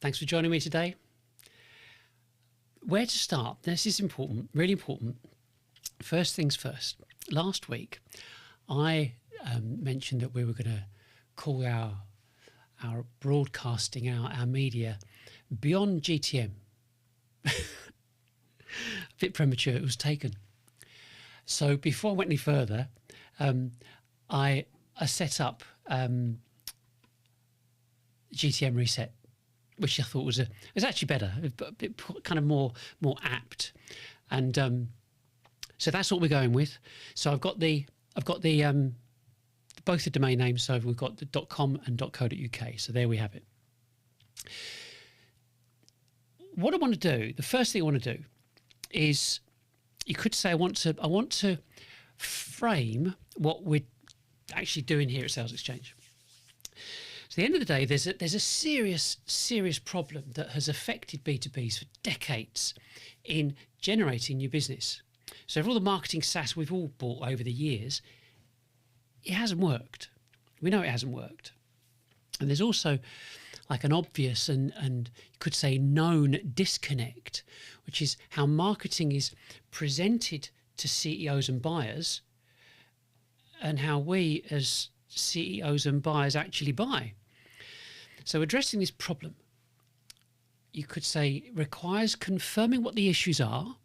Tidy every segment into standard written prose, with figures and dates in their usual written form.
Thanks for joining me today. Where to start? This is important, really important. First things first. Last week, I mentioned that we were going to call our broadcasting, our media, beyond GTM. A bit premature, it was taken. So before I went any further, I set up GTM Reset, which I thought was actually better, a bit kind of more apt, and so that's what we're going with. So I've got both the domain names. So we've got the .com and .co.uk. So there we have it. What I want to do, the first thing I want to do, is you could say I want to frame what we're actually doing here at salesXchange. So at the end of the day, there's a serious problem that has affected B2Bs for decades in generating new business. So for all the marketing SaaS we've all bought over the years, it hasn't worked. We know it hasn't worked. And there's also like an obvious and you could say known disconnect, which is how marketing is presented to CEOs and buyers and how we as CEOs and buyers actually buy. So addressing this problem, you could say, requires confirming what the issues are,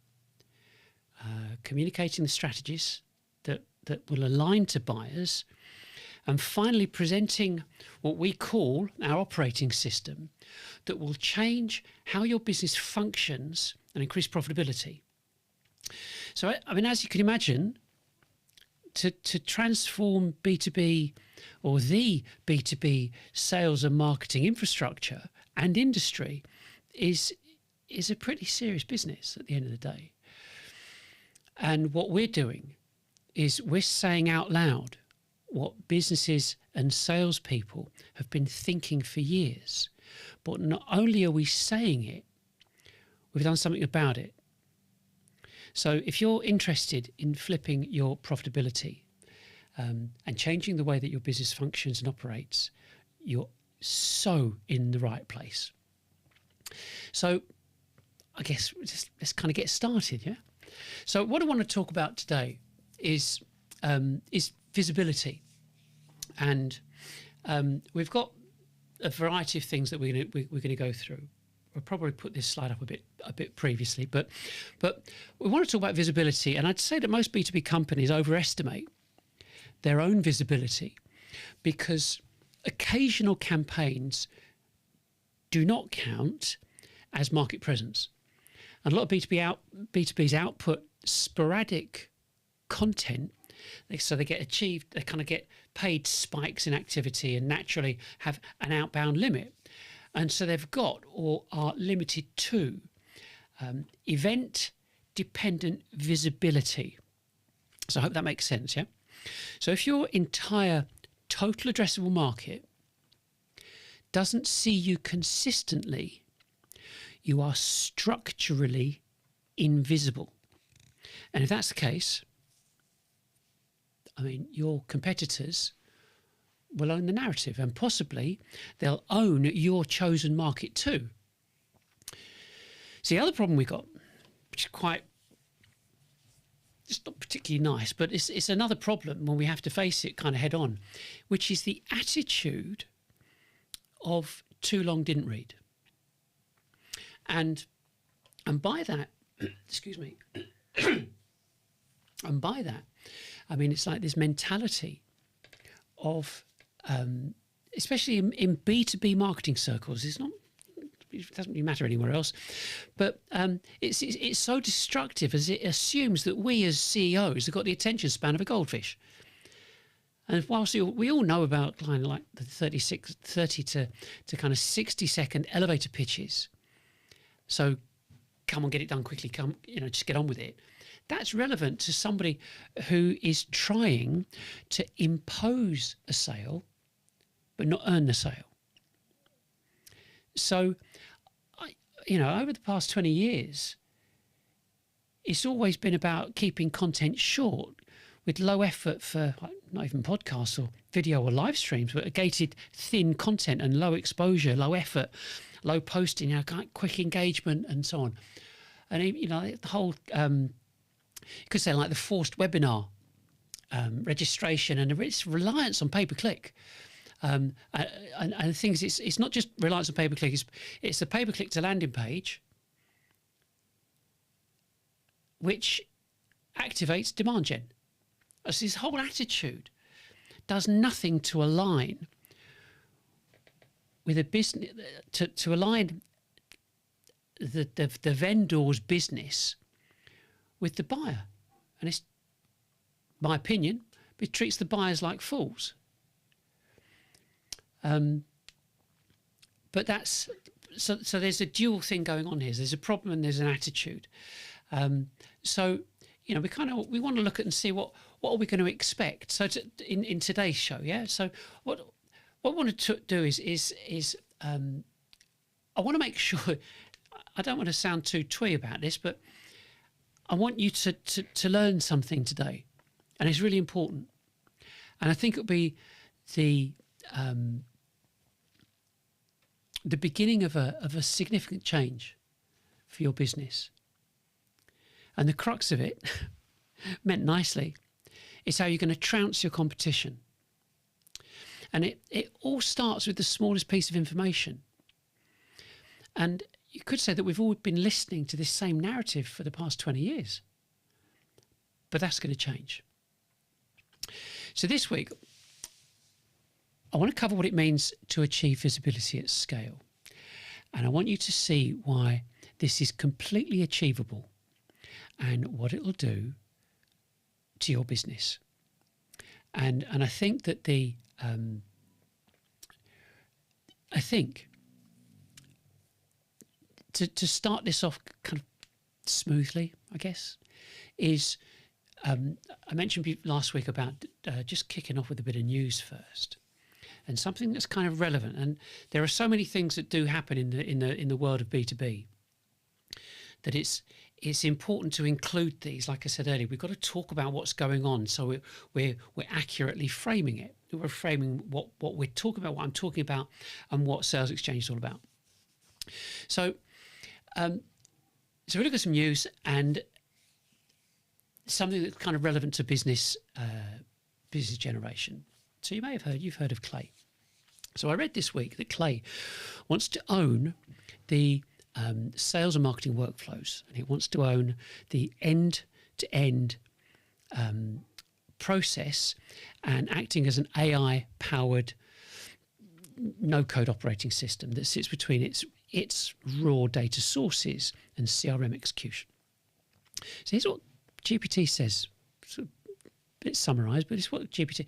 communicating the strategies that will align to buyers, and finally presenting what we call our operating system that will change how your business functions and increase profitability. So, I mean, as you can imagine, to transform B2B or the B2B sales and marketing infrastructure and industry is a pretty serious business at the end of the day. And what we're doing is we're saying out loud what businesses and salespeople have been thinking for years. But not only are we saying it, we've done something about it. So if you're interested in flipping your profitability and changing the way that your business functions and operates, you're so in the right place. So I guess let's kind of get started, yeah? So what I want to talk about today is visibility. And we've got a variety of things that we're going to go through. We'll probably put this slide up a bit previously, but we want to talk about visibility. And I'd say that most B2B companies overestimate their own visibility because occasional campaigns do not count as market presence. And a lot of B2Bs output sporadic content, so they kind of get paid spikes in activity and naturally have an outbound limit. And so they've got or are limited to event-dependent visibility. So I hope that makes sense, yeah? So if your entire total addressable market doesn't see you consistently, you are structurally invisible. And if that's the case, I mean, your competitors will own the narrative and possibly they'll own your chosen market too. So the other problem we got, which is it's not particularly nice, but it's another problem when we have to face it kind of head on, which is the attitude of too long didn't read. And by that, excuse me, and by that, I mean, it's like this mentality of, especially in B2B marketing circles, it doesn't really matter anywhere else, but it's so destructive as it assumes that we as CEOs have got the attention span of a goldfish. And whilst we all know about kind of like the 30 to kind of 60-second elevator pitches, so come on, get it done quickly, just get on with it. That's relevant to somebody who is trying to impose a sale but not earn the sale. So, over the past 20 years, it's always been about keeping content short with low effort for not even podcasts or video or live streams, but a gated thin content and low exposure, low effort. low posting, quick engagement, and so on. And the whole you could say like the forced webinar registration, and its reliance on pay-per-click. And the thing is, it's not just reliance on pay-per-click. It's the pay-per-click to landing page, which activates demand gen. So this whole attitude does nothing to align with a business, to align the vendor's business with the buyer. And it's my opinion, it treats the buyers like fools. But that's so there's a dual thing going on here. There's a problem and there's an attitude. So we want to look at and see what are we going to expect. So in today's show, yeah. So what I want to do is I want to make sure. I don't want to sound too twee about this, but I want you to learn something today, and it's really important. And I think it'll be the beginning of a significant change for your business. And the crux of it, meant nicely, is how you're going to trounce your competition. And it all starts with the smallest piece of information. And you could say that we've all been listening to this same narrative for the past 20 years. But that's going to change. So this week, I want to cover what it means to achieve visibility at scale. And I want you to see why this is completely achievable and what it will do to your business. And I think that to start this off kind of smoothly, I guess, is I mentioned last week about just kicking off with a bit of news first, and something that's kind of relevant. And there are so many things that do happen in the world of B2B that it's important to include these. Like I said earlier, we've got to talk about what's going on, so we're accurately framing it. We're framing what we're talking about, what I'm talking about, and what SalesXchange is all about. So we look at some news and something that's kind of relevant to business generation. So you've heard of Clay. So I read this week that Clay wants to own the sales and marketing workflows, and it wants to own the end-to-end process, and acting as an AI-powered no-code operating system that sits between its raw data sources and CRM execution. So here's what GPT says. Sort of a bit summarised, but it's what GPT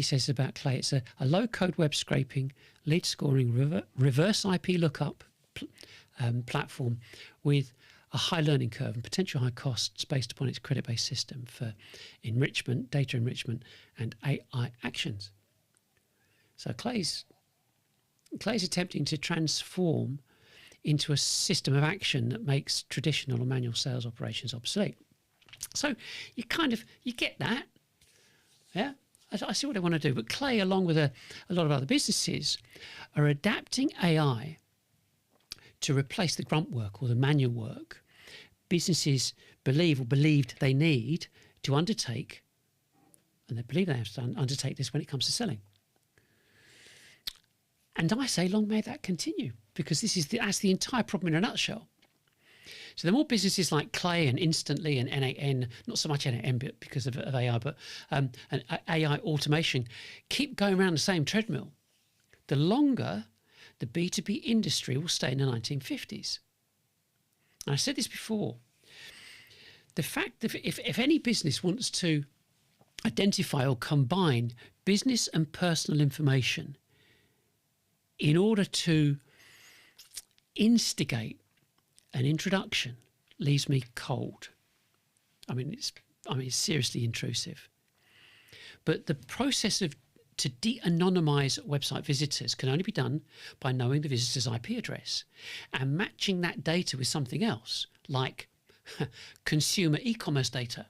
says about Clay. It's a low-code web scraping, lead scoring, reverse IP lookup platform with a high learning curve and potential high costs based upon its credit-based system for enrichment, data enrichment, and AI actions. So Clay's attempting to transform into a system of action that makes traditional or manual sales operations obsolete. So you get that, yeah. I see what they want to do, but Clay, along with a lot of other businesses, are adapting AI to replace the grunt work or the manual work businesses believed they need to undertake, and they believe they have to undertake this when it comes to selling. And I say, long may that continue, because that's the entire problem in a nutshell. So the more businesses like Clay and Instantly and N8N, not so much N8N because of AI, but and AI automation keep going around the same treadmill, the longer the B2B industry will stay in the 1950s. And I said this before. The fact that if any business wants to identify or combine business and personal information in order to instigate an introduction, leaves me cold. I mean, it's seriously intrusive. But the process to de-anonymize website visitors can only be done by knowing the visitor's IP address and matching that data with something else, like consumer e-commerce data,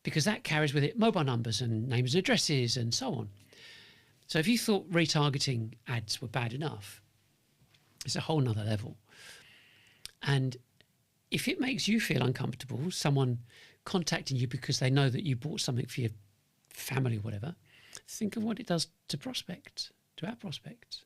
because that carries with it mobile numbers and names and addresses and so on. So if you thought retargeting ads were bad enough, it's a whole nother level. And if it makes you feel uncomfortable, someone contacting you because they know that you bought something for your family or whatever, think of what it does to prospects, to our prospects.